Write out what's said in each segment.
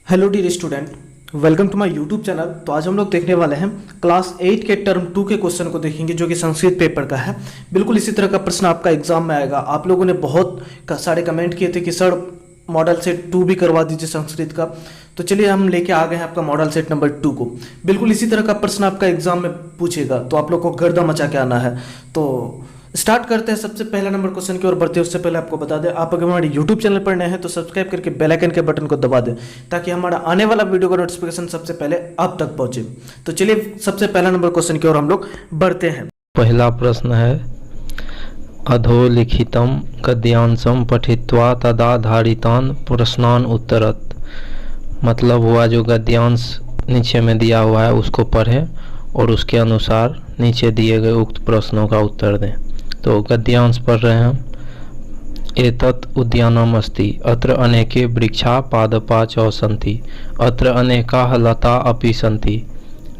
Hello dear student, welcome to my YouTube channel. तो आज हम लोग देखने वाले हैं क्लास 8 के टर्म 2 के क्वेश्चन को देखेंगे, जो कि संस्कृत पेपर का है। बिल्कुल इसी तरह का प्रश्न आपका एग्जाम में आएगा। आप लोगों ने बहुत सारे कमेंट किए थे कि सर मॉडल सेट 2 भी करवा दीजिए संस्कृत का। तो चलिए हम लेके आ गए हैं आपका मॉडल सेट नंबर 2 को। बिल्कुल इसी तरह का प्रश्न आपका एग्जाम में पूछेगा, तो आप लोग को गर्दा मचा के आना है। तो स्टार्ट करते हैं सबसे पहला नंबर क्वेश्चन की ओर बढ़ते हैं। उससे पहले आपको बता दें, आप अगर हमारे यूट्यूब चैनल पर नए हैं तो सब्सक्राइब करके बेल आइकन के बटन को दबा दें, ताकि हमारा आने वाला वीडियो का नोटिफिकेशन सबसे पहले आप तक पहुंचे। तो चलिए सबसे पहला नंबर क्वेश्चन की ओर हम लोग बढ़ते हैं। पहला प्रश्न है, अधोलिखितम गद्यांशम पठित्वा तदाधारितान प्रश्नान उत्तरत। मतलब हुआ जो गद्यांश नीचे में दिया हुआ है उसको पढ़ें और उसके अनुसार नीचे दिए गए उक्त प्रश्नों का उत्तर दें। तो गद्यांश पढ़ रहे हैं हम। एतत् उद्यानम अस्ति, अत्र अनेके वृक्षा पादपा च सन्ति, अत्र अनेकाः लता अपि सन्ति,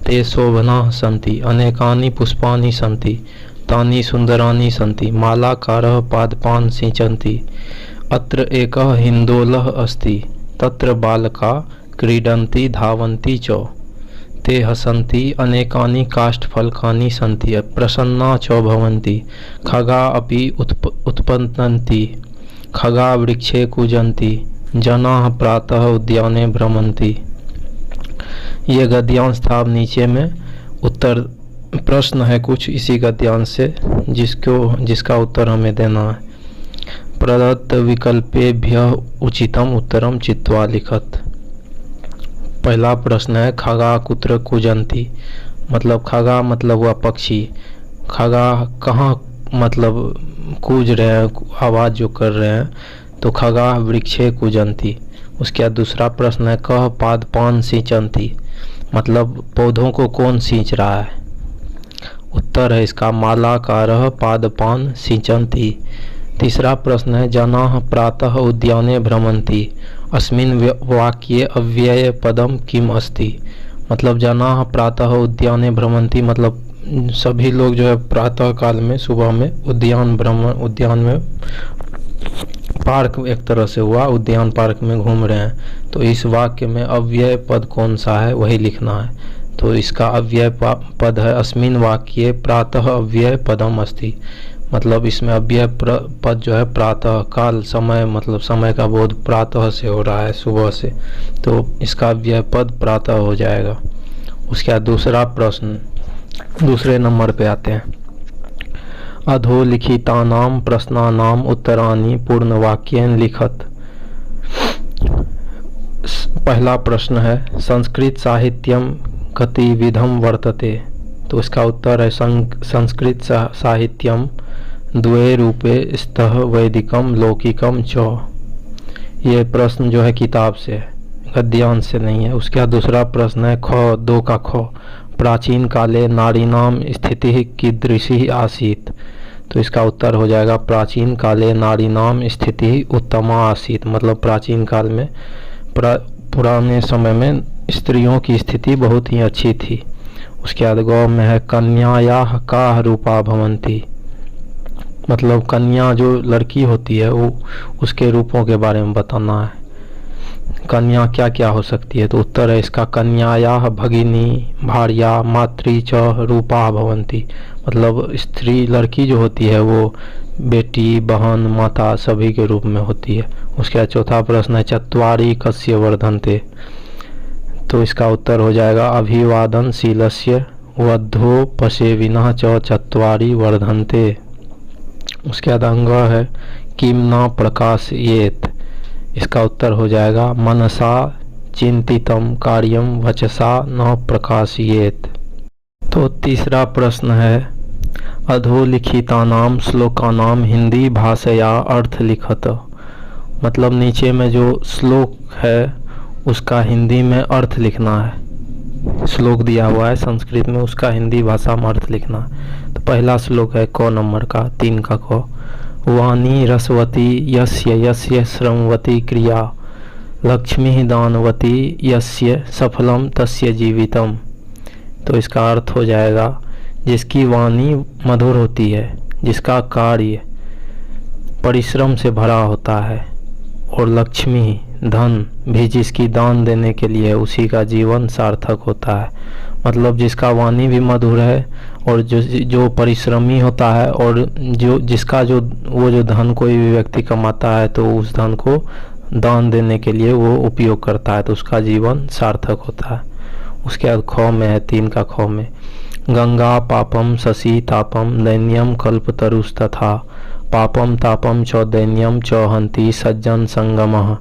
ते शोभनाः सन्ति, अनेकानि पुष्पाणि सन्ति, तानि सुन्दराणि सन्ति, मालाकारः पादपान् सिंचन्ति, अत्र एकः हिन्दोलः अस्ति, तत्र बालका क्रीडन्ति धावन्ति च, ते हसन्ति, अनेकानि काष्ठफलकानि सन्ति, प्रसन्ना च भवन्ति, खगा अपि उत्पन्नन्ति, खगा वृक्षे कूजन्ति, जनाः प्रातः उद्याने भ्रमन्ति। ये गद्यांश था। अब नीचे में उत्तर प्रश्न है कुछ इसी गद्यांश से, जिसका उत्तर हमें देना है। प्रदत्त विकल्पेभ्यः उचितम उत्तरम चित्वा लिखत। पहला प्रश्न है, खगा कुत्र कूजन्ति। मतलब खगा मतलब हुआ पक्षी, खगा कहाँ मतलब कूज रहे हैं, आवाज़ जो कर रहे हैं। तो खगा वृक्षे कूजन्ति। उसके बाद दूसरा प्रश्न है, कह पादपान सिंचन्ति। मतलब पौधों को कौन सींच रहा है। उत्तर है इसका मालाकारः पादपान सिंचन्ति। तीसरा प्रश्न है, जनाः प्रातः उद्याने भ्रमन्ति। अस्मिन् वाक्ये अव्यय पदम किम अस्ति। मतलब जनाः प्रातः उद्याने भ्रमन्ति, मतलब सभी लोग जो है प्रातः काल में सुबह में उद्यान में पार्क एक तरह से हुआ, उद्यान पार्क में घूम रहे हैं। तो इस वाक्य में अव्यय पद कौन सा है वही लिखना है। तो इसका अव्यय पद है अस्मिन् वाक्ये प्रातः अव्यय पदम अस्ति। मतलब इसमें अव्यय पद जो है प्रातः काल समय, मतलब समय का बोध प्रातः से हो रहा है, सुबह से। तो इसका अव्यय पद प्रातः हो जाएगा। उसके बाद दूसरा प्रश्न, दूसरे नंबर पे आते हैं। अधोलिखितानां प्रश्नानां उत्तराणि पूर्णवाक्येन लिखत। पहला प्रश्न है, संस्कृत साहित्यम कतिविधम वर्तते। तो इसका उत्तर है संस्कृत साहित्यम द्वे रूपे स्तः वैदिकम लौकिकम च। ये प्रश्न जो है किताब से है, गद्यांश से नहीं है। उसके बाद दूसरा प्रश्न है, ख दो का ख, प्राचीन काले नारीणाम स्थिति कीदृशी आसीत। तो इसका उत्तर हो जाएगा प्राचीन काले नारीणाम स्थिति उत्तमा आसीत। मतलब प्राचीन काल में पुराने समय में स्त्रियों की स्थिति बहुत ही अच्छी थी। उसके बाद गौ में है, कन्यायाः काः रूपा भवन्ति। मतलब कन्या जो लड़की होती है वो उसके रूपों के बारे में बताना है, कन्या क्या क्या हो सकती है। तो उत्तर है इसका कन्यायाः भगिनी भार्या मातृ च रूपा भवन्ति। मतलब स्त्री लड़की जो होती है वो बेटी बहन माता सभी के रूप में होती है। उसके बाद चौथा प्रश्न है, चत्वारि कस्य वर्धन्ते। तो इसका उत्तर हो जाएगा अभिवादनशीलस्य वद्धो पशेविनः च चत्वारि वर्धन्ते। उसके बाद अंग है, किम न प्रकाशयेत। इसका उत्तर हो जाएगा मनसा चिंतितम कार्यम वचसा न प्रकाशयेत। तो तीसरा प्रश्न है, अधोलिखितानां श्लोकानां हिंदी भाषया अर्थ लिखत। मतलब नीचे में जो श्लोक है उसका हिंदी में अर्थ लिखना है। श्लोक दिया हुआ है संस्कृत में, उसका हिंदी भाषा में अर्थ लिखना है। तो पहला श्लोक है क नंबर का, 3 का क, वाणी रसवती यस्य यस्य श्रमवती क्रिया, लक्ष्मी दानवती यस्य सफलम तस्य जीवितम। तो इसका अर्थ हो जाएगा जिसकी वाणी मधुर होती है, जिसका कार्य परिश्रम से भरा होता है, और लक्ष्मी धन भी जिसकी दान देने के लिए उसी का जीवन सार्थक होता है। मतलब जिसका वाणी भी मधुर है और जो परिश्रमी होता है और जो धन कोई भी व्यक्ति कमाता है तो उस धन को दान देने के लिए वो उपयोग करता है तो उसका जीवन सार्थक होता है। उसके बाद ख में है 3 का ख में, गंगा पापम शशि तापम दैन्यम कल्पतरुस्तथा पापम तापम च दैन्यम च हंति सज्जन संगमः।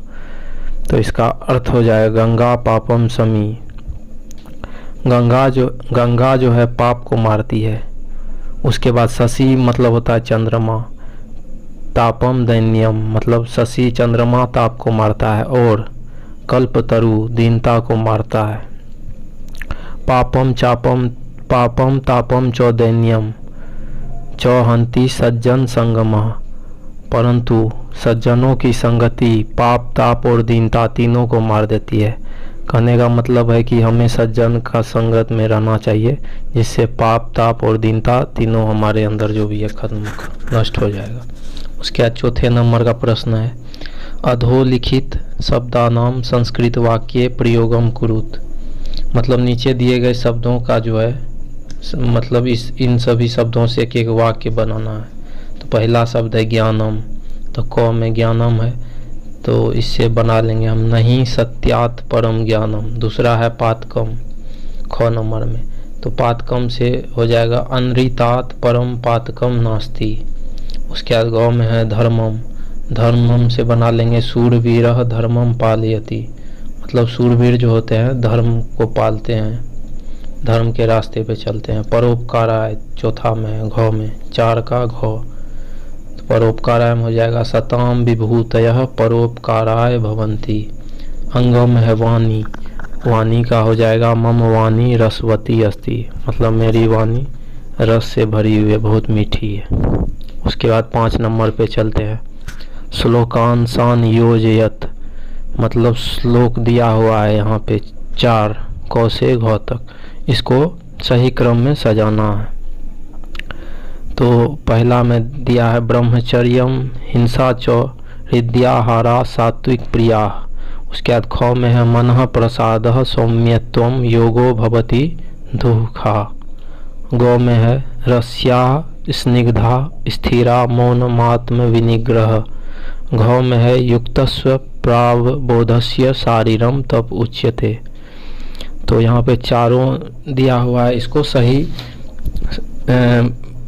तो इसका अर्थ हो जाएगा गंगा पापम शमी, गंगा जो है पाप को मारती है। उसके बाद शशि मतलब होता है चंद्रमा, तापम दैन्यम मतलब शशि चंद्रमा ताप को मारता है और कल्पतरु दीनता को मारता है। पापम तापम च दैन्यम च हंति सज्जन संगमः, परंतु सज्जनों की संगति पाप ताप और दीनता तीनों को मार देती है। कहने का मतलब है कि हमें सज्जन का संगत में रहना चाहिए जिससे पाप ताप और दीनता तीनों हमारे अंदर जो भी है खत्म नष्ट हो जाएगा। उसके बाद चौथे नंबर का प्रश्न है, अधोलिखित शब्दानाम संस्कृत वाक्य प्रयोगम कुरुत। मतलब नीचे दिए गए शब्दों का जो है मतलब इन सभी शब्दों से एक एक वाक्य बनाना है। तो पहला शब्द है ज्ञानम, तो क में ज्ञानम है तो इससे बना लेंगे हम नहीं सत्यात परम ज्ञानम। दूसरा है पातकम ख नंबर में, तो पातकम से हो जाएगा अनृतात परम पातकम नास्ति। उसके बाद गौ में है धर्मम, धर्मम से बना लेंगे सूरवीरः धर्मम पालयति। मतलब सूरवीर जो होते हैं धर्म को पालते हैं, धर्म के रास्ते पे चलते हैं। परोपकाराय चौथा में है घ में, 4 का घ, तो परोपकाराय में हो जाएगा सताम विभूतयः परोपकाराय भवन्ति। अंगम है वाणी, वाणी का हो जाएगा मम वाणी रसवती अस्ति। मतलब मेरी वाणी रस से भरी हुई है, बहुत मीठी है। उसके बाद 5 नंबर पे चलते हैं, श्लोकांसान योजयत। मतलब श्लोक दिया हुआ है यहाँ पे 4 क से घ तक, इसको सही क्रम में सजाना है। तो पहला में दिया है ब्रह्मचर्यम हिंसा च हृदयाहारा सात्विक प्रिया। उसके बाद ख में है मनः प्रसादः सौम्यत्वम योगो भवति दुःखा। गौ में है रस्या स्निग्धा स्थिरा मौनमात्म विनिग्रह। घ में है युक्तस्व प्रावबोधस्य शारीरम तप उच्यते। तो यहाँ पे चारों दिया हुआ है, इसको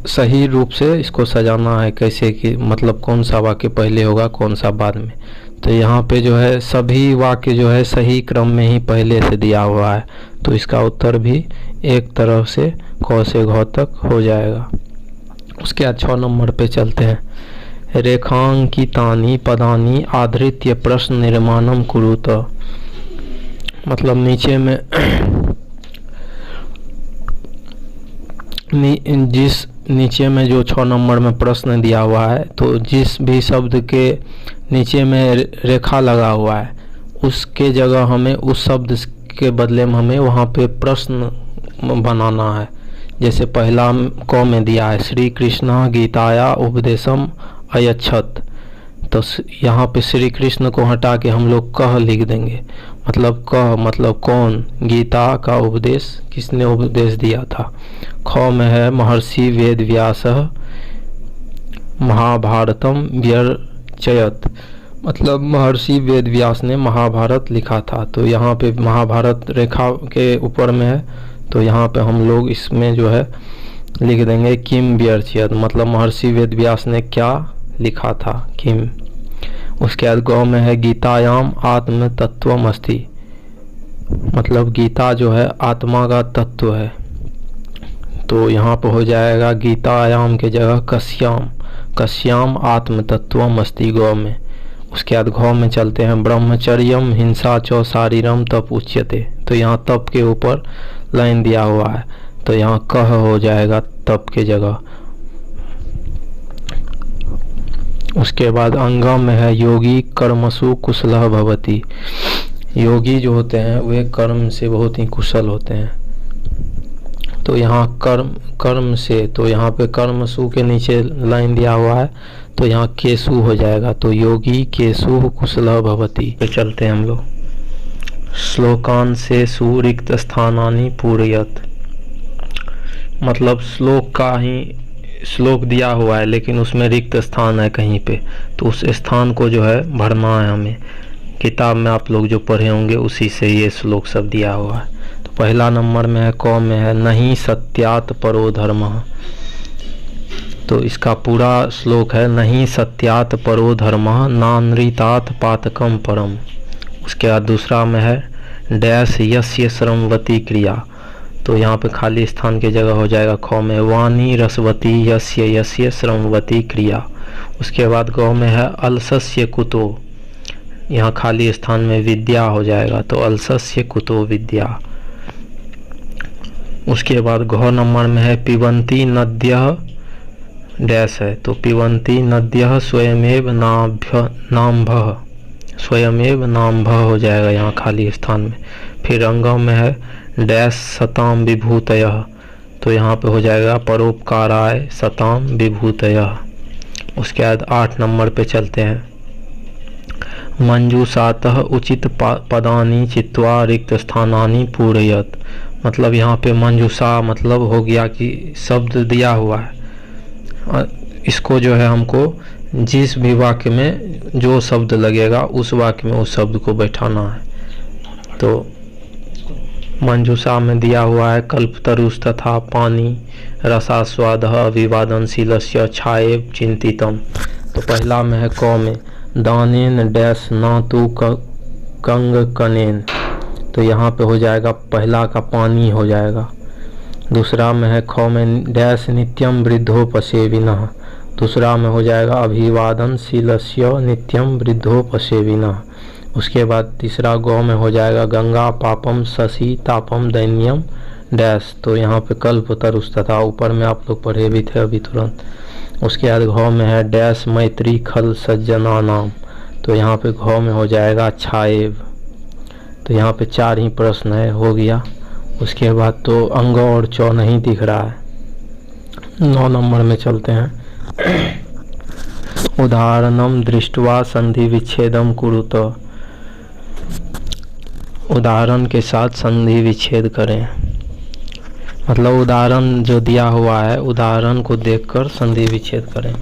सही रूप से इसको सजाना है कैसे कि मतलब कौन सा वाक्य पहले होगा कौन सा बाद में। तो यहाँ पे जो है सभी वाक्य जो है सही क्रम में ही पहले से दिया हुआ है, तो इसका उत्तर भी एक तरफ से क से घ तक हो जाएगा। उसके बाद 6 नंबर पे चलते हैं, रेखांकितानि पदानि आधृत्य प्रश्न निर्माणम कुरुत। मतलब नीचे में नीचे में जो 6 नंबर में प्रश्न दिया हुआ है, तो जिस भी शब्द के नीचे में रेखा लगा हुआ है उसके जगह हमें उस शब्द के बदले में हमें वहाँ पे प्रश्न बनाना है। जैसे पहला क में दिया है श्री कृष्ण गीताया उपदेशम अयच्छत, तो यहाँ पे श्री कृष्ण को हटा के हम लोग कह लिख देंगे। मतलब कह मतलब कौन, गीता का उपदेश किसने उपदेश दिया था। ख में है महर्षि वेद व्यास महाभारतम व्यर्चयत। मतलब महर्षि वेद व्यास ने महाभारत लिखा था, तो यहाँ पे महाभारत रेखा के ऊपर में है, तो यहाँ पे हम लोग इसमें जो है लिख देंगे किम व्यर्चयत। मतलब महर्षि वेद व्यास ने क्या लिखा था, किम। उसके बाद गौ में है गीतायाम आत्म तत्वम अस्ति। मतलब गीता जो है आत्मा का तत्व है, तो यहाँ पर हो जाएगा गीतायाम के जगह कस्याम आत्म तत्वम अस्ति गौ में। उसके बाद घ में चलते हैं ब्रह्मचर्यम हिंसा च शारीरम तप उच्यते। तो यहाँ तप के ऊपर लाइन दिया हुआ है, तो यहाँ कह हो जाएगा तप के जगह। उसके बाद अंगम में है योगी कर्मसु कुशलः भवति। योगी जो होते हैं वे कर्म से बहुत ही कुशल होते हैं, तो यहाँ कर्म से, तो यहाँ पे कर्मसु के नीचे लाइन दिया हुआ है, तो यहाँ केशु हो जाएगा, तो योगी केशु कुशलः भवति। तो चलते हैं हम लोग। श्लोकान से सुरिक्त स्थानानि पूरयत, मतलब श्लोक का ही श्लोक दिया हुआ है लेकिन उसमें रिक्त स्थान है कहीं पे, तो उस स्थान को जो है भरना है हमें। किताब में आप लोग जो पढ़े होंगे उसी से ये श्लोक सब दिया हुआ है। तो पहला नंबर में है, क में है, नहीं सत्यात परो धर्मः। तो इसका पूरा श्लोक है, नहीं सत्यात परो धर्मः नानृतात पातकम परम। उसके बाद दूसरा में है, डैश यस्य श्रमवती क्रिया। तो यहाँ पे खाली स्थान की जगह हो जाएगा ख में, वाणी रसवती यस्य यस्य श्रमवती क्रिया। उसके बाद ग में है, अलसस्य कुतो, यहाँ खाली स्थान में विद्या हो जाएगा, तो अलसस्य कुतो विद्या। उसके बाद घ नंबर में है, पिबंती नद्यः डैश है, तो पिबंती नद्यः स्वयमेव नाम्भः, स्वयमेव नाम्भः हो जाएगा यहाँ खाली स्थान में। फिर अंगों में है, डैश सताम विभूतयः, तो यहाँ पे हो जाएगा परोपकाराय सताम विभूतयः। उसके बाद 8 नंबर पे चलते हैं, मंजूषातः उचित पदानि चित्वा रिक्त स्थानानि पूरयत। मतलब यहाँ पे मंजूषा मतलब हो गया कि शब्द दिया हुआ है, इसको जो है हमको जिस भी वाक्य में जो शब्द लगेगा उस वाक्य में उस शब्द को बैठाना है। तो मंजूषा में दिया हुआ है, कल्पतरुष तथा पानी रसास्वादः अभिवादनशीलस्य छाएव चिंतितम। तो पहला में है क में, दानेन डैश ना तू कंग कनेन, तो यहाँ पे हो जाएगा पहला का पानी हो जाएगा। दूसरा में है ख में, डैश नित्यम वृद्धोपसेविनः, दूसरा में हो जाएगा अभिवादनशीलस्य नित्यम वृद्धोपसेविनः। उसके बाद तीसरा गौ में हो जाएगा, गंगा पापम शशि तापम दैन्यम डैश, तो यहाँ पे कल्पतरुष तथा ऊपर में आप लोग पढ़े भी थे अभी तुरंत। उसके बाद घ में है, डैश मैत्री खल सज्जना नाम, तो यहाँ पे घ में हो जाएगा छाएव। तो यहाँ पे 4 ही प्रश्न है, हो गया। उसके बाद तो अंग और चौ नहीं दिख रहा है। 9 नंबर में चलते हैं, उदाहरणम दृष्ट्वा संधि विच्छेदम कुरुत, उदाहरण के साथ संधि विच्छेद करें। मतलब उदाहरण जो दिया हुआ है उदाहरण को देखकर संधि विच्छेद करें।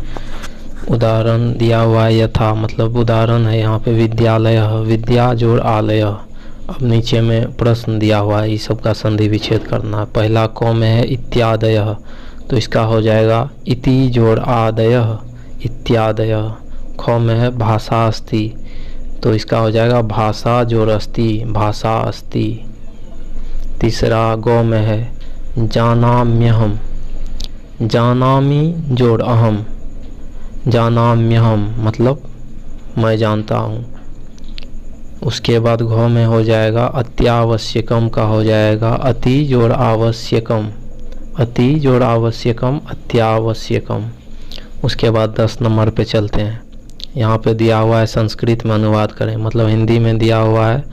उदाहरण दिया हुआ है यथा, मतलब उदाहरण है यहाँ पे विद्यालय, विद्या जोड़ आलय। अब नीचे में प्रश्न दिया हुआ है, इस सब का संधि विच्छेद करना है। पहला क में है इत्यादयः, तो इसका हो जाएगा इति जोड़ आदयः इत्यादयः। ख में है भाषा अस्ति, तो इसका हो जाएगा भाषा जोड़ अस्ति भाषा अस्ति। तीसरा गौ में है जानाम्यहम, जानामि जोड़ अहम जानाम्यहम, मतलब मैं जानता हूँ। उसके बाद घ में हो जाएगा अत्यावश्यकम का हो जाएगा अति जोड़ आवश्यकम, अति जोड़ आवश्यकम अत्यावश्यकम। उसके बाद 10 नंबर पे चलते हैं। यहाँ पे दिया हुआ है संस्कृत में अनुवाद करें, मतलब हिंदी में दिया हुआ है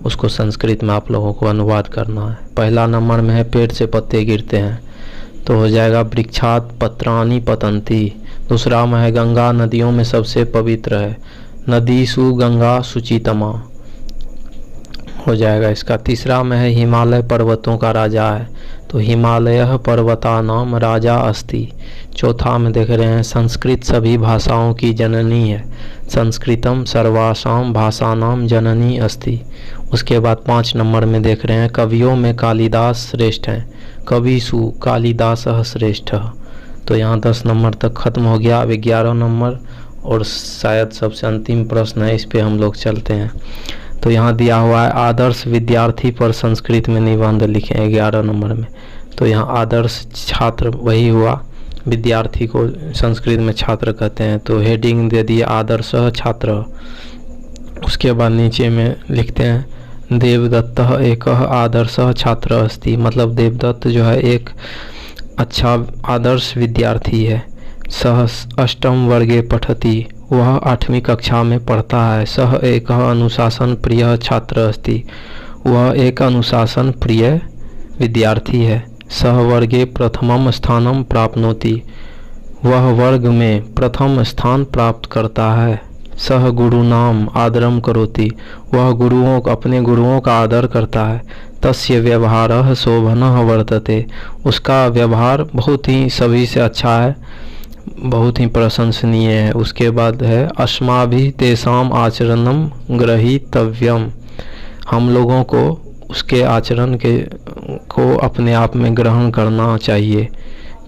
उसको संस्कृत में आप लोगों को अनुवाद करना है। पहला नंबर में है पेड़ से पत्ते गिरते हैं, तो हो जाएगा वृक्षात पत्राणि पतंती। दूसरा में है गंगा नदियों में सबसे पवित्र है, नदीसु गंगा शुचितमा हो जाएगा इसका। तीसरा में है हिमालय पर्वतों का राजा है, तो हिमालय पर्वता नाम राजा अस्ति। चौथा में देख रहे हैं संस्कृत सभी भाषाओं की जननी है, संस्कृतम सर्वासाम भाषानाम जननी अस्ति। उसके बाद 5 नंबर में देख रहे हैं कवियों में कालिदास श्रेष्ठ हैं, कविसु कालिदासः श्रेष्ठः। तो यहाँ 10 नंबर तक खत्म हो गया। अब 11 नंबर और शायद सबसे अंतिम प्रश्न है, इस पे हम लोग चलते हैं। तो यहाँ दिया हुआ है आदर्श विद्यार्थी पर संस्कृत में निबंध लिखें 11 नंबर में। तो यहाँ आदर्श छात्र वही हुआ, विद्यार्थी को संस्कृत में छात्र कहते हैं, तो हेडिंग दे दिए आदर्श छात्र। उसके बाद नीचे में लिखते हैं देवदत्तः एकः आदर्शः छात्र अस्ति, मतलब देवदत्त जो है एक अच्छा आदर्श विद्यार्थी है। सह 8म वर्गे पठति, वह 8वीं कक्षा में पढ़ता है। सह एक अनुशासन प्रिय छात्र अस्ति, वह एक अनुशासन प्रिय विद्यार्थी है। सह वर्गे प्रथमम स्थानम प्राप्नोति, वह वर्ग में प्रथम स्थान प्राप्त करता है। सह गुरु नाम आदरम करोति, वह अपने गुरुओं का आदर करता है। तस्य व्यवहारः शोभनः वर्तते, उसका व्यवहार बहुत ही सभी से अच्छा है, बहुत ही प्रशंसनीय है। उसके बाद है अस्माभिः तेषाम् आचरणं ग्रहीतव्यम, हम लोगों को उसके आचरण को अपने आप में ग्रहण करना चाहिए,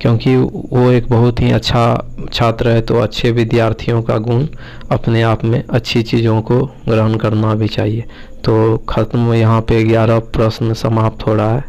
क्योंकि वो एक बहुत ही अच्छा छात्र है। तो अच्छे विद्यार्थियों का गुण अपने आप में अच्छी चीज़ों को ग्रहण करना भी चाहिए। तो ख़त्म यहाँ पे 11 प्रश्न समाप्त हो रहा है।